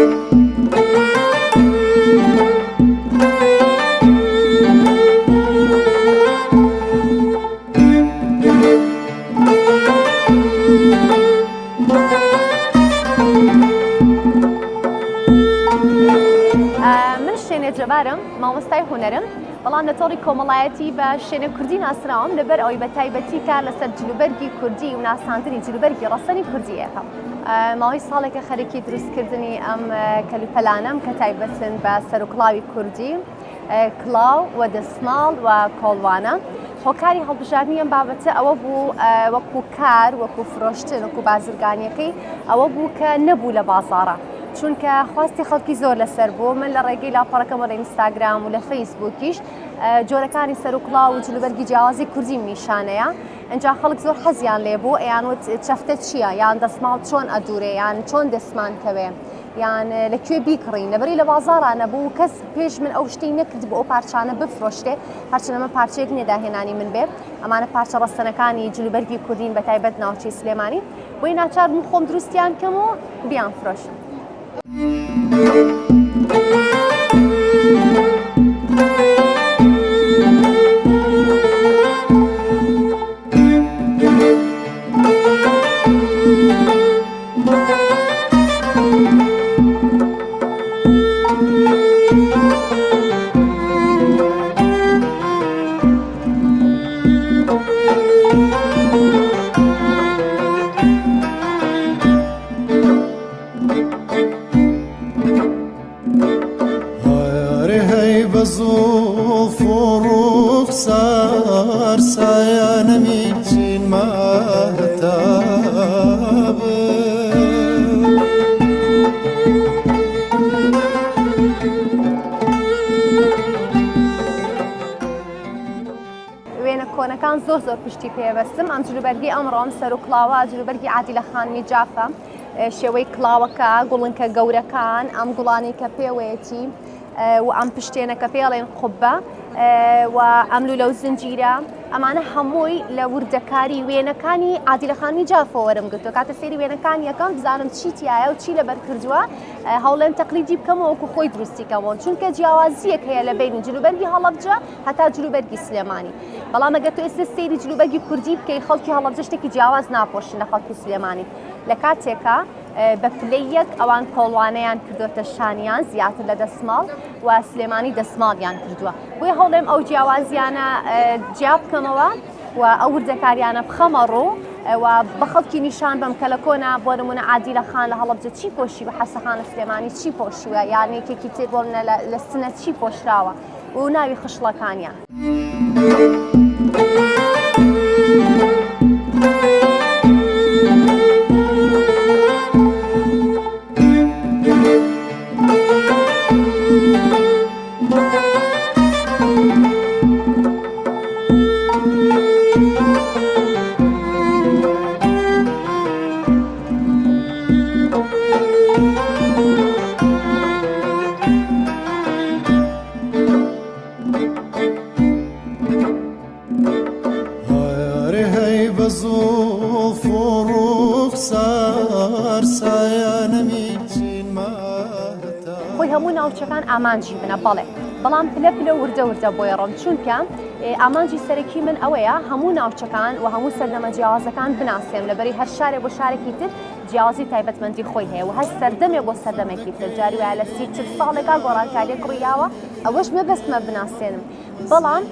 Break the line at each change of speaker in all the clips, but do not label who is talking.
من شوێنێ جەبارم مامۆستای هونەرم بەڵام لە تۆڕی کۆمەڵایەتی بە شوێنە کوردی ناسراوم لەبەر ئەوەی بە تایبەتی کار لەسەر جلوبەرگی کوردی و ناساندنی جلوبەرگی ڕەسەنی کوردیەکەم. ماوەی ساڵێکە خەریکی دروستکردنی ئەم کەلوپەلانەم کە تایبەتن بە سەرۆکڵاوی کوردی، کڵاو و دەسماڵ و کۆڵوانە. هۆکاری هەڵبژاردننی ئەم بابەتە ئەوە بوو وەکو کار وەکو فرۆشتن وەکو بازرگانیەکەی ئەوە بوو کە نەبوو لە بازاڕە. چونکە خواستی خەڵکی زۆر لەسەر بوو من لە ڕێگەی لاپەڕەکەم لە ئینستاگرام و لە فەیسبووکیش جۆرەکانی سەرۆکڵاو و جلوبەرگی جیاوازی کوردی نیشانەیە. ئەنجا خەڵک زۆر حەزیان لێبوو ئەیانوت چەفتە چییە؟ یان دەسماڵ چۆن ئەدوورێ یان چۆن دەسمان کەوێ یان لەکوێ بیکڕین لەبەری لە بازاڕە نەبوو کەس پێش من ئەو شتەی نەکرد بۆ ئەو پارچانە بفرۆشتێ هەرچەندە من پارچەیەک نێداهێنانی من بێ ئەمانە پارچە ڕەسەنەکانی جلوبەرگی کوردین بە تایبەت ناوچەی سلێمانی بۆی ناچار بووم خۆم دروستیان کەم و بیان فرۆشم.
بزوف ورخصار سايانا ميتين مهتاب
وێنە کۆنەکان زۆر پشتی پێوەستم ئەم جلوبەرگی ئەمڕۆم سەرۆکڵاوە جلوبەرگی عادیلە خانمی جافە شێوەی کڵاوەکە گوڵنکە گەورەکان ئەم گوڵانی کە پێوەیەتی و ئەم پشتێنەکە پێڵێن قوبە و ئەم لولە و زنجیرە ئەمانە هەمووی لە وردەکاری وێنەکانی عادیلە خانمی جافەوە وەرم گرتووە کاتە سێری وێنەکان یەکەم بزانم چی تایە و چی لەبەر کردووە هەوڵێن تەقلیدی بکەمەوە وەکو خۆی دروستیکەمەوە چونکە جیاوازیەک هەیە لە بینی جلوبەرگی هەڵەبجە هەتا جلوبەرگی سلێمانی بەڵام ئەگەر تۆ ئێستا سەیری جلوبەرگی کوردی بکەی خەڵکی هەڵەبجە شتێکی جیاواز ناپۆشن لە خەڵکی سلێمانی لە کاتێکە بە پلەی یەک ئەوان کۆڵوانەیان کردوتە شانیان زیاتر لە دەسماڵ و سلێمانی دەسماڵیان کردووە بۆی هەوڵێم ئەو جیاوازیانە جیا بکەمەوە و ئەو وردەکاریانە بخەمە ڕوو و بە خەڵکی نیشان بەم کە لە کۆنا بۆ نمونە عادیلە خان لە هەڵەبجە چی پۆشی و حەسەخان لە سلێمانی چی پۆشیوە یانێکێکی تر بۆ منە لە سنە چی پۆشراوە و ناوی خشڵەکانیان.
بزوف ورخصار سايانا ميتين مهتاب
خۆی هەموو ناوچەکان ئامانجی بنە بەڵێ بەڵام پلە وردە بۆی ڕۆم چونکە ئامانجی سەرەکی من ئەوەیە هەموو ناوچەکان و هەموو سەردەمە جیاوازەکان بناسێم لەبەری هەر شارێک بۆ شارێکی تر جیاوازی تایبەتمەندی خۆی هەیە و هەر سەردەمێک بۆ سەردەمێکی تر جاری وایە لە 30 ساڵێکا گۆڕانکاریەک ڕوویاوە ئەوەش مەبەستمە بناسێنم بەڵام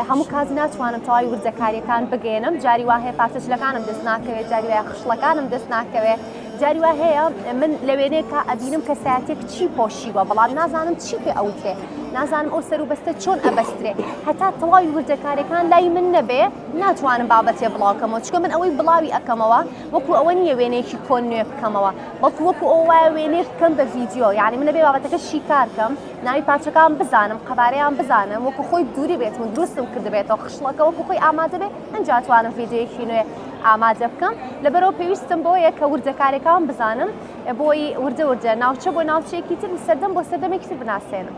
هەموو کات ناتوانم تەواوی وردەکاریەکان بگەێنم جاری وا هەیە پارچەچلەکانم دەست ناکەوێت جاری وایە خشڵەکانم دەست ناکەوێت جاری وا هەیە من لە وێنەیەکە ئەبینم کە سایەتێک چی پۆشیوە بەڵام نازانم چی پێ ئەوتێ نازانم ئەو سەر و بەستە چۆن ئەبەسترێ هەتا تەواوی وردەکارەکان لای من نەبێ ناتوانم بابەتێ بڵاوکەمەوە چکە من ئەوەی بڵاوی ئەەکەمەوە وەکو ئەوە نییە وێنەیەکی کۆن نوێ بکەمەوە بەڵکو وەکو ئەو وایە وێنەیە بکەم بە ڤیدیۆ یعنی منە بێ بابەتەکە شیکار کەم ناوی پارچەکان بزانم قەبارەیان بزانم وەکو خۆی دووری بێت من دروستم کردبێتەوە خشڵەکە وەکو خۆی ئامادە بێ ئەنجا توانم ڤیدیۆیەکی نوێ ئامادە بکەم لەبەرەوە پێویستم بۆیە کە وردەکارەکان بزانم بۆی وردە ناوچە بۆ ناوچەیەکی تر سەردەم بۆ سەردەمێکی تر بناسێنم.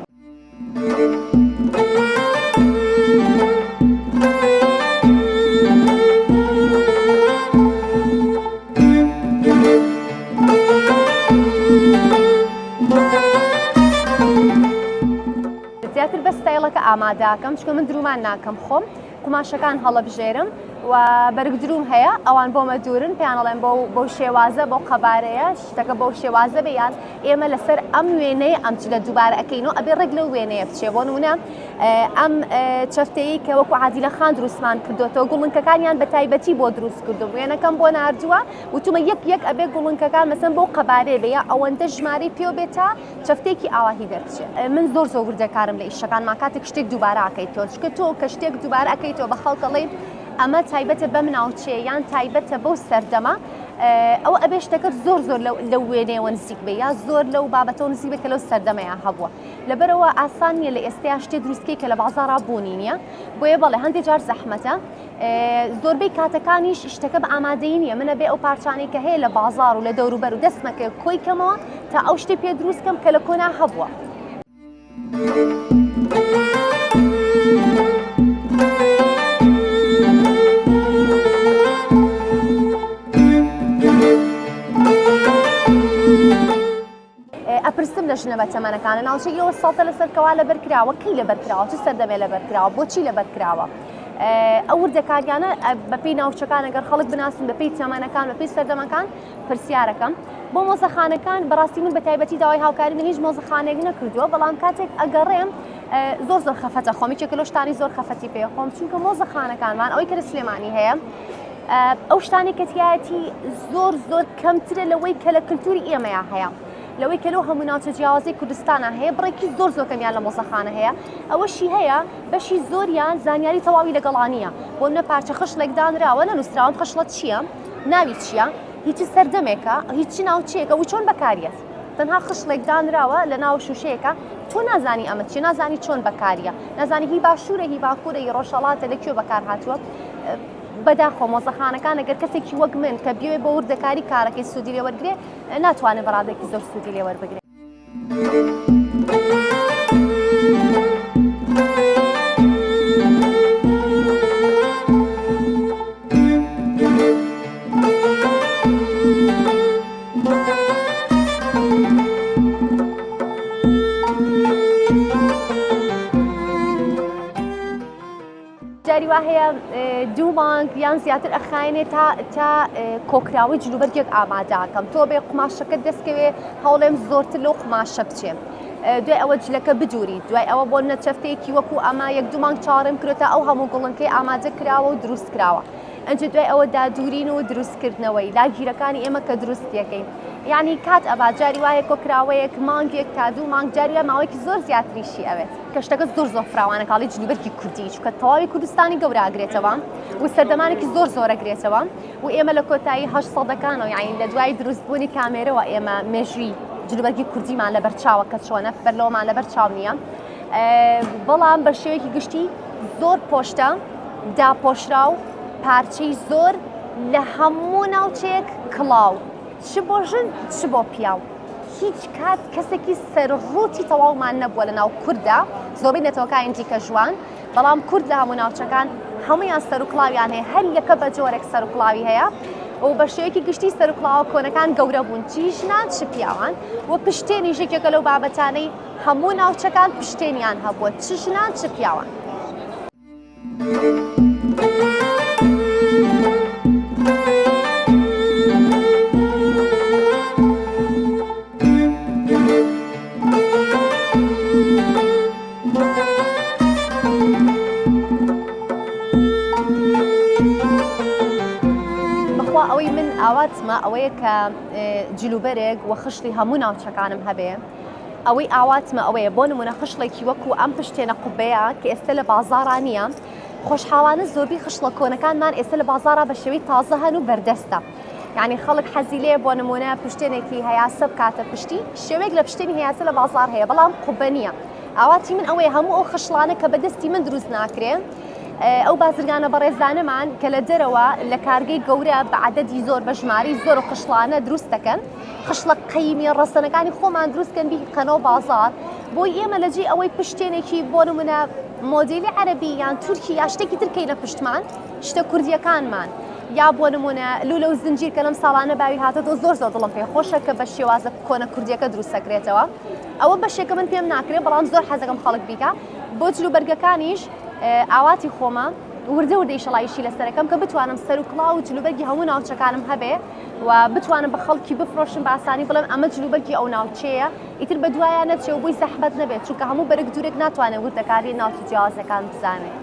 زیاتر بە ستایڵەکە ئامادەکەم چکە من درومان ناکەم خۆم قماشەکان هەڵەبژێرم و بەرگدروم هەیە ئەوان بۆمە دوورن پێیانەڵێن بۆ شێوازە بۆ قەبارەیە شتەکە بۆ شێوازە بێیان ئێمە لەسەر ئەم وێنەیە ئەم لە دووبارە ئەەکەینەوە ئەبێ ڕێک لەو وێنەیە بچێ بۆ نمونە ئەم چەفتەیە کە وەکو عادیلە خان دروستمان کردوتەوە گوڵنکەکانیان بە تایبەتی بۆ دروست کردو وێنەکەم بۆ ناردووە وتومە یەک ئەبێ گوڵنکەکان مەسەن بۆ قەبارێ بێ ئەوەندە ژمارەی پێ بێت تا چەفتێکی ئاواهی دەرچێ من زۆر وردەکارم لە ئیشەکانمان کاتێک شتێک دووبارە ئەەکەیتەوە چکە تۆ کە شتێک دووبارە ئەەکەیتەوە بە خەڵکەڵێ ئەمە تایبەتە بەم ناوچێ یان تایبەتە بەو سەردەما ئەوە ئەبێ شتەکەت زۆر لەو وێنەیەوە نزیک بێ یا زۆر لەو بابەتەوە نزیک بێت کە لەو سەردەمەیان هەبووە لەبەرەوە ئاسان نیە لە ئێستایا شتێ دروستکەی کە لە بازاڕا بوونی نییە بۆیە بەڵێ هەندێک جار زەحمەتە زۆربەی کاتەکانیش شتەکە بە ئامادەی نییە منە بێ ئەو پارچانەی کە هەیە لە بازاڕ و لە دەوروبەر و دەستمەکە کۆی کەمەوە تا ئەو شتێ پێ دروستکەم کە لە کۆنا هەبووە. ئەپرسم لە ژنە بە تەمەنەکانە ناوچەیەوە ساڵتە لەسەرکەوا لەبەرکراوە کەی لەبەرکراوە چ سەردەمێ لەبەرکراوە بۆچی لەبەرکراوە ئەو وردەکاریانە بەپێی ناوچەکان ئەگەر خەڵک بناسن بەپێی تەمەنەکان بەپێی سەردەمەکان پرسیارەکەم بۆ مۆزەخانەکان بەڕاستی من بە تایبەتی داوای هاوکاری من هیچ مۆزەخانەیەک نەکردووە بەڵام کاتێک ئەگەڕێم زۆر خەفەتە خۆم یەکێک لەو شتانی زۆر خەفەتی پێ خۆم چونکە مۆزەخانەکانمان ئەوەی کە لە سلێمانی هەیە ئەو شتانی کە تایەتی زۆر کەمترە لەوەی کە لە کللتوری ئێمەیە هەیە لەوەی کە لەو هەموو ناوچە جیاوازی کوردستانە هەیە بڕێکی زۆر کەمیان لە مۆزەخانە هەیە ئەوەشی هەیە بەشی زۆریان زانیاری تەواوی لەگەڵانیە بۆ منە پارچە خشلێک دانراوە نەنووسراوم خشلە چییە ناوی چییە هیچی سەردەمێکە هیچی ناوچەیەکە و چۆن بەکاریە تەنها خشلێک دانراوە لە ناو شوشەیەەکە تۆ نازانی ئەمە چی نازانی چۆن بەکاریە نازانی هی باشوورە هی باکوورە هی ڕۆژهەڵاتە لەکوێ بەکار هاتووە بەداخۆ مۆزەخانەکان ئەگەر کەسێکی وەک من کە بێ بە وردەکاری کارەکەی سوودی لێ وەرگێ ناتوانێت بەڕادێکی زۆر سوودی لێ وەربگرێت. جاری وا هەیە دوو مانگ یان زیاتر ئەخاینێ تا کۆکراوی جلوبەرگێک ئامادەکەم تۆ بێ قماشەکەت دەستکەوێ هەوڵێم زۆرتر لەو قماشە بچێ دوای ئەوە جلەکە بدووری دوای ئەوە بۆ نەچەفتەیەکی وەکو ئەمە یەک دوو مانگ چاڕم کرێتە ئەو هەموو گوڵنکەی ئامادە کراوە و دروست کراوە ئەنج دوای ئەوە دادورین و دروستکردنەوەی لاگیرەکانی ئێمە کە دروستیەکەین یعنی کات ئەبا جاری وایە کۆکراوەیەک مانگێک تا دوو مانگ جاریە ماوەیەکی زۆر زیاتریشی ئەوێت کە شتەکە زۆر فراوانە کاڵی جلوبەرگی کوردی چکە تەواوی کوردستانی گەورە ئەگرێتەوە و سەردەمانێکی زۆر ئەگرێتەوە و ئێمە لە کۆتایی 800ەکانەوە یعنی لە دوای دروستبوونی کامێرەوە ئێمە مێژووی جلوبەرگی کوردیمان لەبەر چاوە کە چۆنە بەرلەوەمان لەبەر چاو نییە بەڵام بە شێوەیەکی گشتی زۆر پۆشتە داپۆشرا و پارچەی زۆر لە هەموو ناوچەیەک کڵاو چ بۆ ژن چ بۆ پیاو هیچ کات کەسێکی سەرڕووتی تەواومان نەبووە لە ناو کووردا زۆربەی نەتەوەکانی دیکە ژوان بەڵام کورد لە هەموو ناوچەکان هەمویان سەرکڵاویان هەیە هەر یەکە بە جۆرێک سەرکڵاوی هەیە و بە شێوەیەکی گشتی سەرکڵاوە کۆنەکان گەورە بوون چی ژنان چ پیاوان و پشتێنی ژێکێکە لەو بابەتانەی هەموو ناوچەکان پشتێنیان هەبووە چ ژنان چ پیاوان. ئەوەی من ئاواتمە ئەوەیە کە جلوبەرێک و خشتی هەموو ناوچەکانم هەبێ ئەوەی ئاواتمە ئەوەیە بۆ نمونە خشتێکی وەکو ئەم پشتێنە قوبەیە کە ئێستا لە بازاڕا نییە خۆشحاوانە زۆربەی خشتە کۆنەکانمان ئێستا لە بازاڕا بە شێوەی تازە هەن و بەردەستە یعنی خەڵک حەزی لێ بۆ نمونە پشتێنێکی هەیاسە بکاتە پشتی شێوەیەک لە پشتێنی هەیاسە لە بازاڕ هەیە بەڵام قوبە نییە ئاواتی من ئەوەیە هەموو ئەو خشلانە کە بەدەستی من دروست ناکرێن ئەو بازرگانە بەڕێزانەمان کە لە دەرەوە لە کارگەی گەورە بە عەدەدی زۆر بە ژماری زۆر و خشلانە دروست دەکەن خشلە قەیمی ڕەسەنەکانی خۆمان دروستکەن بیکەنەوە بازاڕ بۆی ئێمە لەجێ ئەوەی پشتێنێکی بۆ نمونە مۆدێلی عەرەبی یان تورکی یا شتێکی ترکەی لە پشتمان شتە کوردیەکانمان یا بۆ نمونە لولە و زنجیر کە لەم ساڵانە باوی هاتە زۆر دڵم پێ خۆشە کە بە شێوازە کۆنە کوردیەکە دروست دەکرێتەوە ئەوە بەشێکە من پێم ناکرێت بەڵام زۆر حەزەکەم خەڵک بیکە بۆ جلوبەرگەکانیش ئاواتی خۆمە وردە وردەی شەڵایشی لەسەرەکەم کە بتوانم سەر و کڵاو و جلوبەرگی هەموو ناوچەکانم هەبێ و بتوانم بە خەڵکی بفرۆشم بە ئاسانی بڵێم ئەمە جلوبەرگی ئەو ناوچەیە ئیتر بە دوایە نەچێ و بووی زەحمەت نەبێت چونکە هەموو بەرەک دوورێک ناتوانێت وردەکاری ناوچە جیاوازەکان بزانێت.